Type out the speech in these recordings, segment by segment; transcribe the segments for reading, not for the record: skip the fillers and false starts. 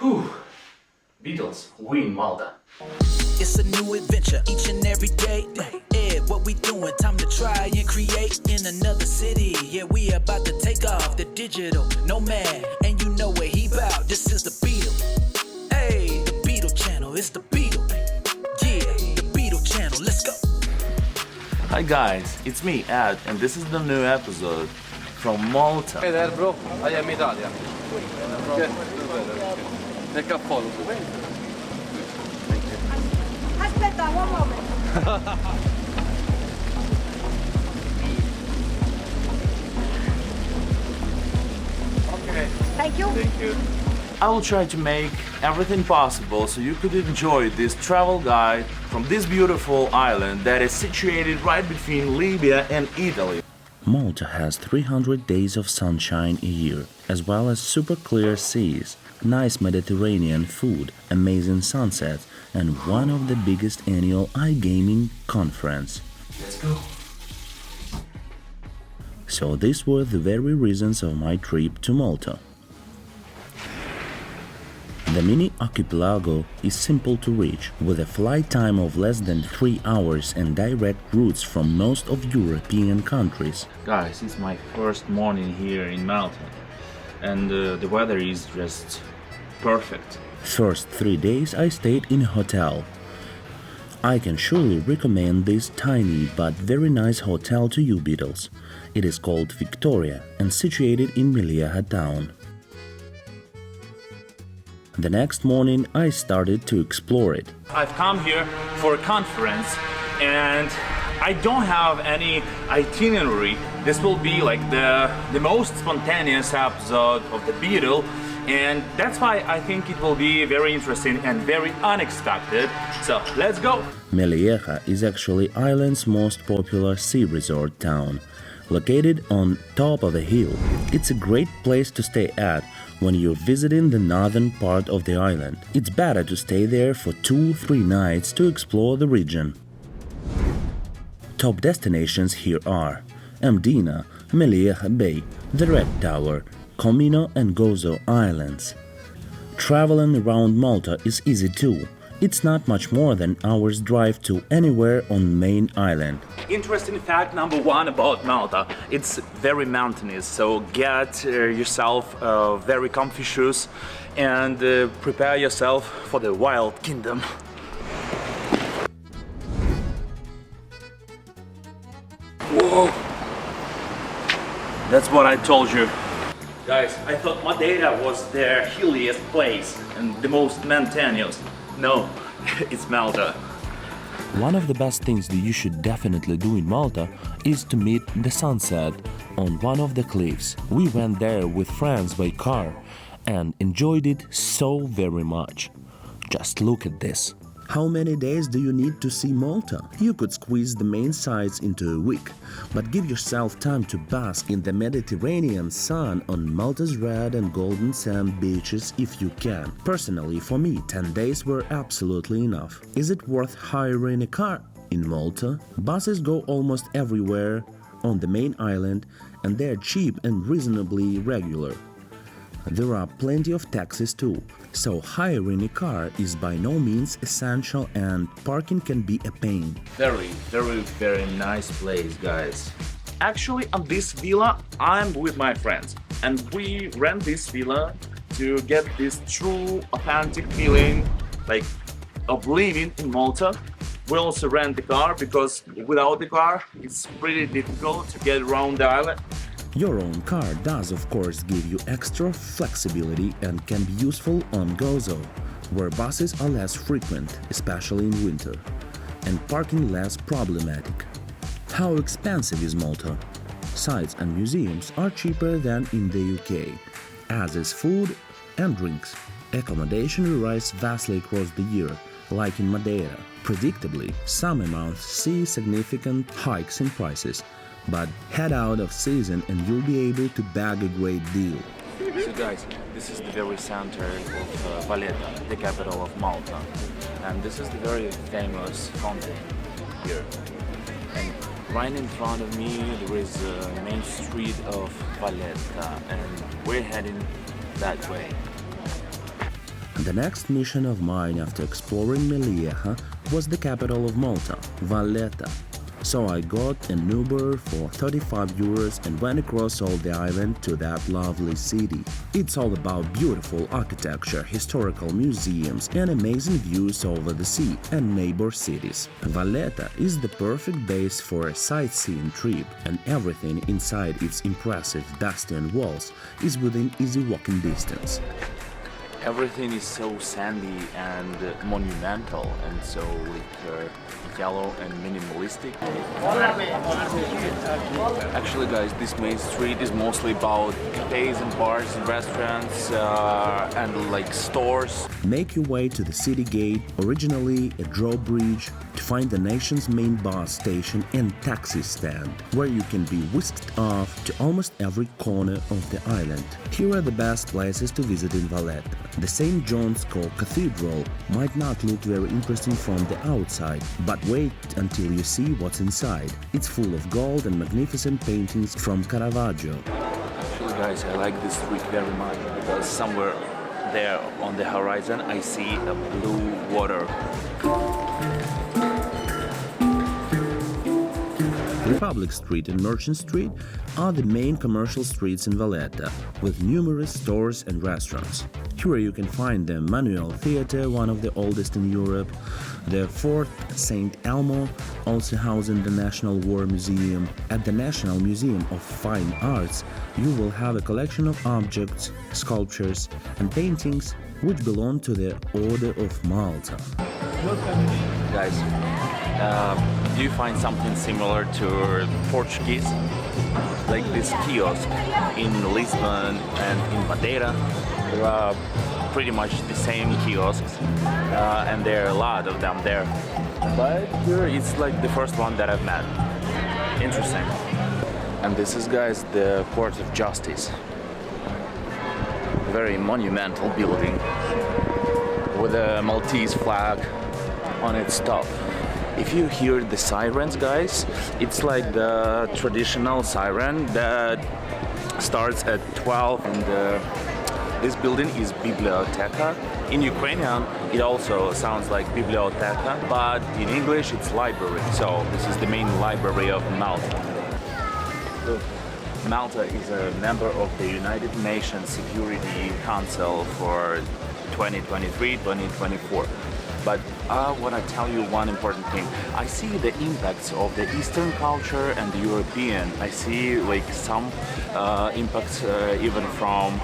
Whew. Beatles, we in Malta. It's a new adventure each and every day. Yeah, what we doing? Time to try and create in another city. Yeah, we about to take off the digital nomad, and you know what he bout. This is the Beetle. Hey, the Beetle channel. It's the Beetle. Yeah, the Beetle channel. Let's go. Hi guys, it's me Ed, and this is the new episode from Malta. Hey there, bro. I am Italian. Take a photo. Aspetta, one moment. Okay. Thank you. Thank you. I will try to make everything possible so you could enjoy this travel guide from this beautiful island that is situated right between Libya and Italy. Malta has 300 days of sunshine a year, as well as super clear seas, nice Mediterranean food, amazing sunsets, and one of the biggest annual iGaming conference. Let's go. So these were the very reasons of my trip to Malta. The mini archipelago is simple to reach, with a flight time of less than 3 hours and direct routes from most of European countries. Guys, it's my first morning here in Malta, and the weather is just perfect. First 3 days I stayed in a hotel. I can surely recommend this tiny but very nice hotel to you Beatles. It is called Victoria and situated in Mellieha Town. The next morning I started to explore it. I've come here for a conference and I don't have any itinerary. This will be like the most spontaneous episode of the BEETLE, and that's why I think it will be very interesting and very unexpected. So let's go! Mellieha is actually Ireland's most popular sea resort town. Located on top of a hill, it's a great place to stay at when you're visiting the northern part of the island. It's better to stay there for 2-3 nights to explore the region. Top destinations here are Mdina, Mellieha Bay, the Red Tower, Comino and Gozo Islands. Traveling around Malta is easy too. It's not much more than an hour's drive to anywhere on main island. Interesting fact number 1 about Malta, it's very mountainous, so get yourself very comfy shoes and prepare yourself for the wild kingdom. Whoa! That's what I told you. Guys, I thought Madeira was the hilliest place and the most mountainous. No, it's Malta. One of the best things that you should definitely do in Malta is to meet the sunset on one of the cliffs. We went there with friends by car and enjoyed it so very much. Just look at this. How many days do you need to see Malta? You could squeeze the main sites into a week, but give yourself time to bask in the Mediterranean sun on Malta's red and golden sand beaches if you can. Personally, for me, 10 days were absolutely enough. Is it worth hiring a car in Malta? Buses go almost everywhere on the main island, and they're cheap and reasonably regular. There are plenty of taxis too, so hiring a car is by no means essential and parking can be a pain. Very nice place, guys. Actually, on this villa, I'm with my friends, and we rent this villa to get this true, authentic feeling, like, of living in Malta. We also rent the car because without the car, it's pretty difficult to get around the island. Your own car does of course give you extra flexibility and can be useful on Gozo, where buses are less frequent, especially in winter, and parking less problematic. How expensive is Malta? Sites and museums are cheaper than in the UK, as is food and drinks. Accommodation varies vastly across the year, like in Madeira. Predictably, summer months see significant hikes in prices, but head out of season and you'll be able to bag a great deal. So guys, this is the very center of Valletta, the capital of Malta, and this is the very famous fountain here. And right in front of me there is the main street of Valletta, and we're heading that way. The next mission of mine after exploring Mellieha was the capital of Malta, Valletta. So I got an Uber for 35 euros and went across all the island to that lovely city. It's all about beautiful architecture, historical museums and amazing views over the sea and neighbor cities. Valletta is the perfect base for a sightseeing trip, and everything inside its impressive bastion walls is within easy walking distance. Everything is so sandy and monumental and so yellow and minimalistic. Actually guys, this main street is mostly about cafes and bars and restaurants and like stores. Make your way to the city gate, originally a drawbridge, to find the nation's main bus station and taxi stand, where you can be whisked off to almost every corner of the island. Here are the best places to visit in Valletta. The St. John's Cathedral might not look very interesting from the outside, but wait until you see what's inside. It's full of gold and magnificent paintings from Caravaggio. Actually guys, I like this street very much because somewhere there on the horizon I see a blue water. Republic Street and Merchant Street are the main commercial streets in Valletta, with numerous stores and restaurants. Here you can find the Manuel Theatre, one of the oldest in Europe, the Fort St. Elmo, also housing the National War Museum. At the National Museum of Fine Arts, you will have a collection of objects, sculptures and paintings which belong to the Order of Malta. Guys, do you find something similar to Portuguese? Like this kiosk in Lisbon and in Madeira, there are pretty much the same kiosks and there are a lot of them there. But here it's like the first one that I've met. Interesting. And this is, guys, the Court of Justice. Very monumental building with a Maltese flag on its top. If you hear the sirens, guys, it's like the traditional siren that starts at 12, and this building is Biblioteca. In Ukrainian, it also sounds like Biblioteca, but in English it's library. So this is the main library of Malta. Malta is a member of the United Nations Security Council for 2023-2024. But I want to tell you one important thing. I see the impacts of the Eastern culture and the European. I see like some impacts even from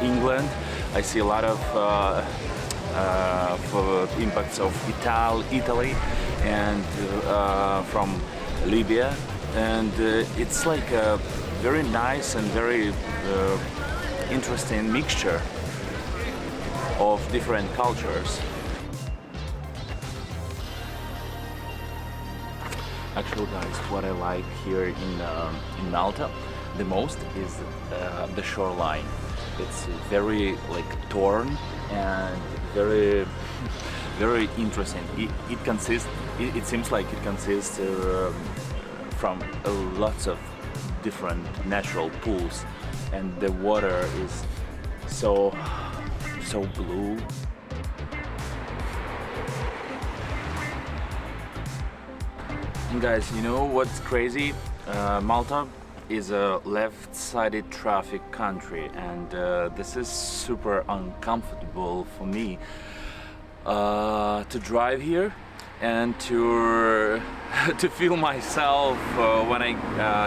England. I see a lot of impacts of Italy and from Libya. And it's like a very nice and very interesting mixture of different cultures. Actually, guys, what I like here in Malta the most is the shoreline. It's very like torn and very interesting. It seems like it consists from lots of different natural pools, and the water is so blue. And guys, you know what's crazy? Malta is a left-sided traffic country, and this is super uncomfortable for me to drive here and to feel myself when I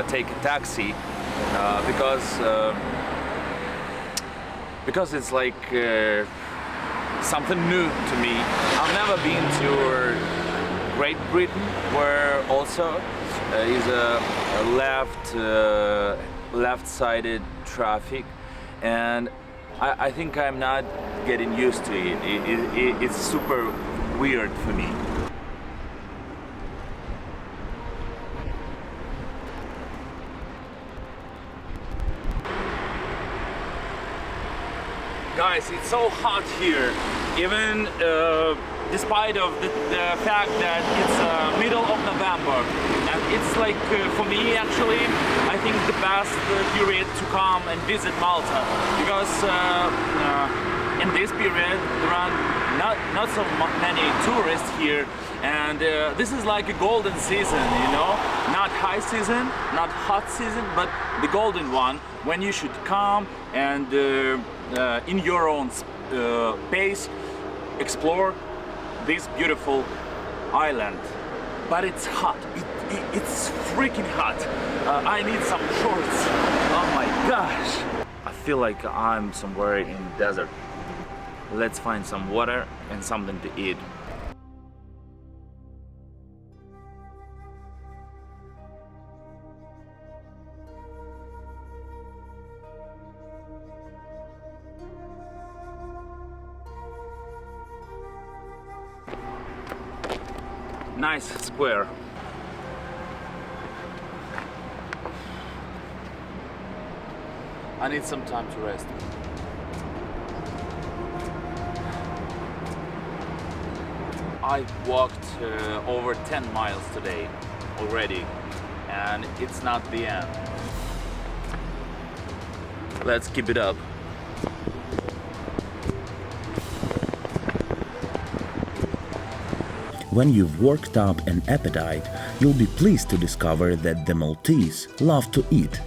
take a taxi because it's like something new to me. I've never been to Great Britain, where also is a left-sided traffic, and I think I'm not getting used to it. It's super weird for me. Guys, it's so hot here, even despite of the fact that it's middle of November, and it's like for me actually I think the best period to come and visit Malta, because in this period there are not so many tourists here, and this is like a golden season, you know, not high season, not hot season, but the golden one, when you should come and in your own pace explore this beautiful island. But it's hot, it's freaking hot. I need some shorts. Oh my gosh, I feel like I'm somewhere in the desert. Let's find some water and something to eat. Nice square. I need some time to rest. I walked over 10 miles today already, and it's not the end. Let's keep it up. When you've worked up an appetite, you'll be pleased to discover that the Maltese love to eat.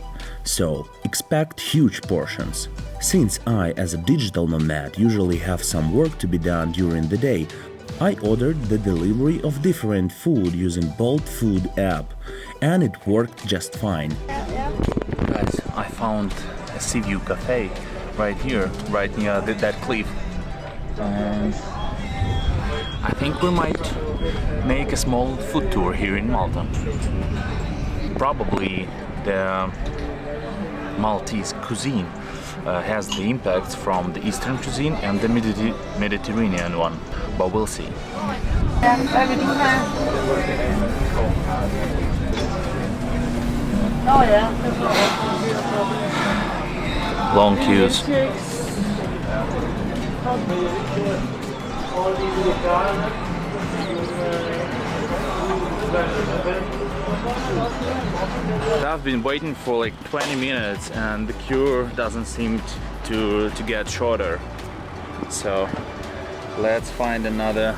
So, expect huge portions. Since I, as a digital nomad, usually have some work to be done during the day, I ordered the delivery of different food using Bolt Food app, and it worked just fine. Guys, I found a Seaview cafe right here, right near that cliff. And I think we might make a small food tour here in Malta. Probably the Maltese cuisine has the impacts from the Eastern cuisine and the Mediterranean one, but we'll see. Long queues. I've been waiting for like 20 minutes and the queue doesn't seem to get shorter. So let's find another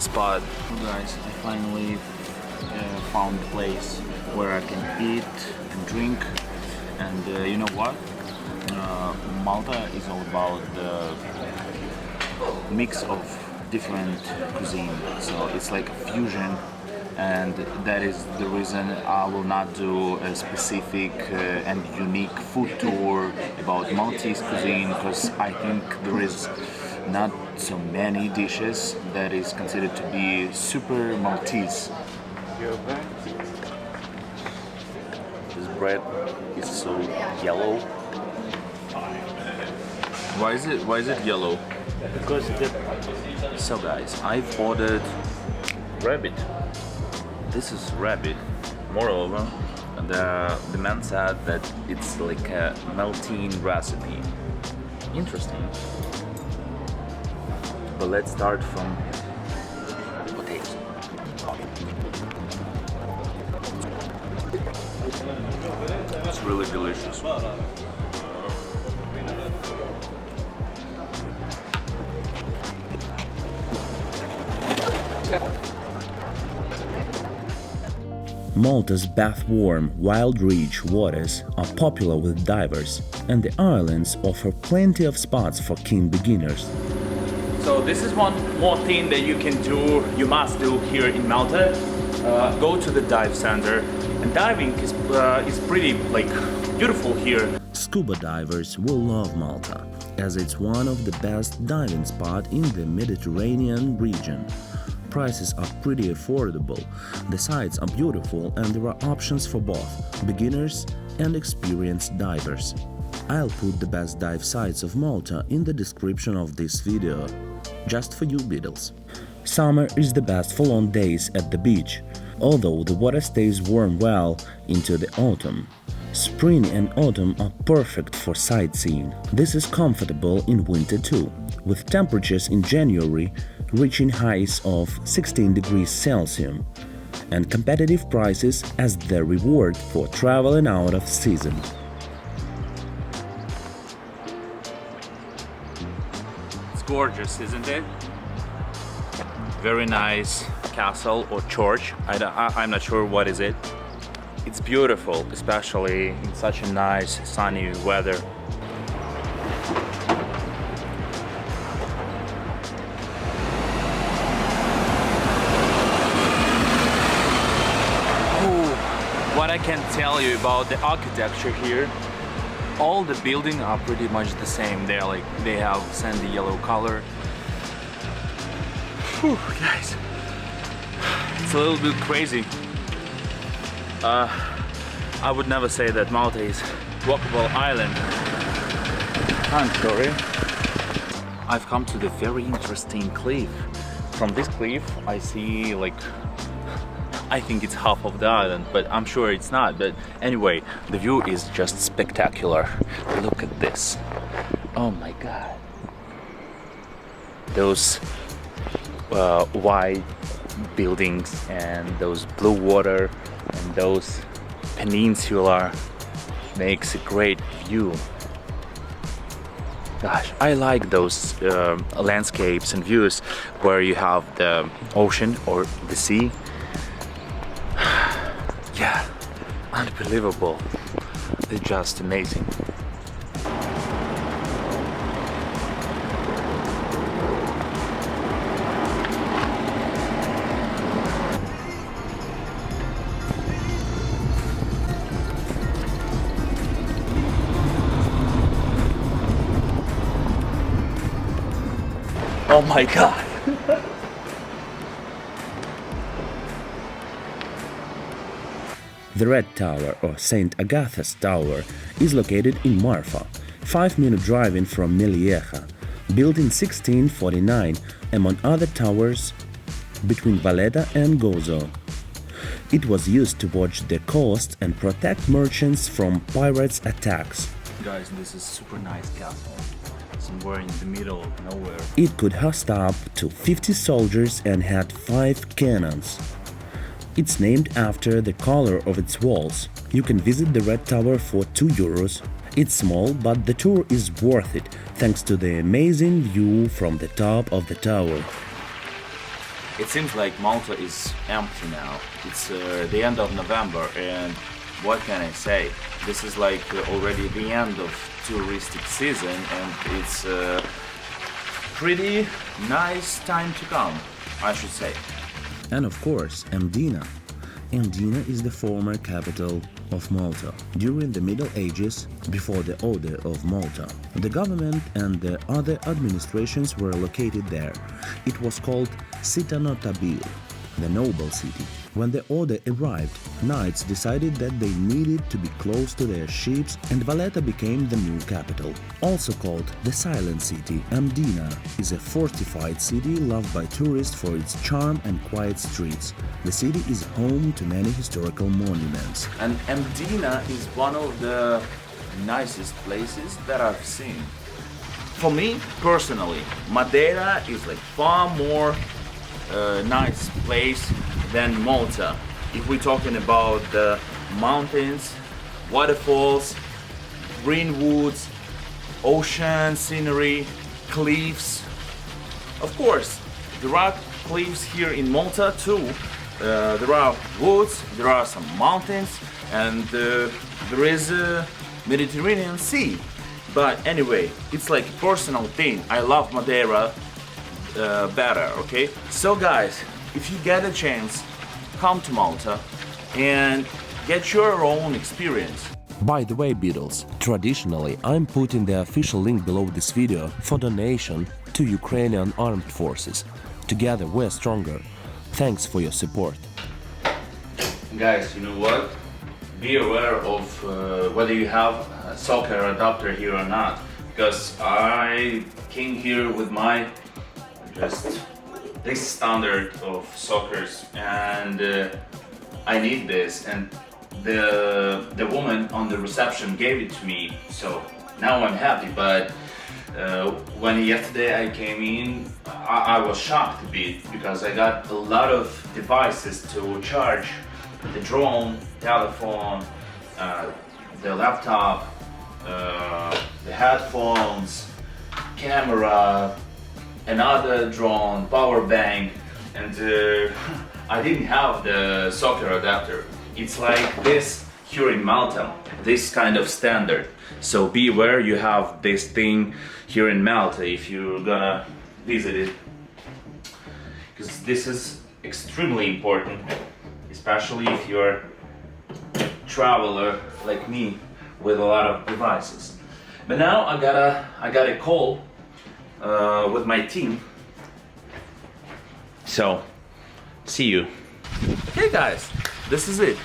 spot. Guys, I finally found a place where I can eat and drink, and you know what? Malta is all about the mix of different cuisine, so it's like a fusion, and that is the reason I will not do a specific and unique food tour about Maltese cuisine, because I think there is not so many dishes that is considered to be super Maltese. This bread is so yellow. Why is it yellow? Because so guys, I've ordered rabbit. This is rabbit. Moreover, the man said that it's like a melting recipe. Interesting. But let's start from potatoes. It's really delicious. Malta's bath-warm, wild-rich waters are popular with divers, and the islands offer plenty of spots for keen beginners. So this is one more thing that you can do, you must do here in Malta. Go to the dive center, and diving is pretty like beautiful here. Scuba divers will love Malta, as it's one of the best diving spots in the Mediterranean region. Prices are pretty affordable, the sites are beautiful, and there are options for both beginners and experienced divers. I'll put the best dive sites of Malta in the description of this video, just for you Beatles. Summer is the best for long days at the beach, although the water stays warm well into the autumn. Spring and autumn are perfect for sightseeing. This is comfortable in winter too, with temperatures in January reaching highs of 16 degrees Celsius, and competitive prices as the reward for traveling out of season. gorgeous, isn't it? Very nice castle or church. I'm not sure what is it. It's beautiful, especially in such a nice sunny weather. What I can tell you about the architecture here, all the buildings are pretty much the same. They have sandy yellow color. Whew, guys, it's a little bit crazy. I would never say that Malta is walkable island. I'm sorry. I've come to the very interesting cliff. From this cliff, I see I think it's half of the island, but I'm sure it's not. But anyway, the view is just spectacular. Look at this. Oh my god. Those white buildings and those blue water and those peninsula makes a great view. Gosh, I like those landscapes and views where you have the ocean or the sea. Yeah, unbelievable. They're just amazing. Oh my god! The Red Tower, or St. Agatha's Tower, is located in Marfa, 5-minute driving from Mellieha, built in 1649, among other towers between Valletta and Gozo. It was used to watch the coast and protect merchants from pirates' attacks. Guys, this is super nice castle. Somewhere in the middle of nowhere. It could host up to 50 soldiers and had 5 cannons. It's named after the color of its walls. You can visit the Red Tower for €2. It's small, but the tour is worth it, thanks to the amazing view from the top of the tower. It seems like Malta is empty now. It's the end of November, and what can I say? This is already the end of touristic season, and it's a pretty nice time to come, I should say. And of course, Mdina. Mdina is the former capital of Malta. During the Middle Ages, before the Order of Malta, the government and the other administrations were located there. It was called Città Notabile, the noble city. When the order arrived, knights decided that they needed to be close to their ships, and Valletta became the new capital. Also called the Silent City, Mdina is a fortified city loved by tourists for its charm and quiet streets. The city is home to many historical monuments. And Mdina is one of the nicest places that I've seen. For me, personally, Madeira is far more nice place than Malta. If we're talking about the mountains, waterfalls, green woods, ocean scenery, cliffs. Of course, there are cliffs here in Malta too. There are woods, there are some mountains, and there is a Mediterranean Sea. But anyway, it's a personal thing. I love Madeira better, okay? So guys, if you get a chance, come to Malta and get your own experience. By the way, Beatles, traditionally I'm putting the official link below this video for donation to Ukrainian armed forces. Together we're stronger. Thanks for your support. Guys, you know what? Be aware of whether you have a soccer adapter here or not, because I came here with my just this standard of soccers, and I need this, and the woman on the reception gave it to me, so now I'm happy. But when yesterday I came in, I was shocked a bit, because I got a lot of devices to charge: the drone, telephone, the laptop, the headphones, camera, another drone, power bank, and I didn't have the socket adapter. It's like this here in Malta, this kind of standard. So be aware you have this thing here in Malta if you're gonna visit it, because this is extremely important, especially if you're a traveler like me with a lot of devices. But now I got a call with my team. So, see you. Okay guys, this is it.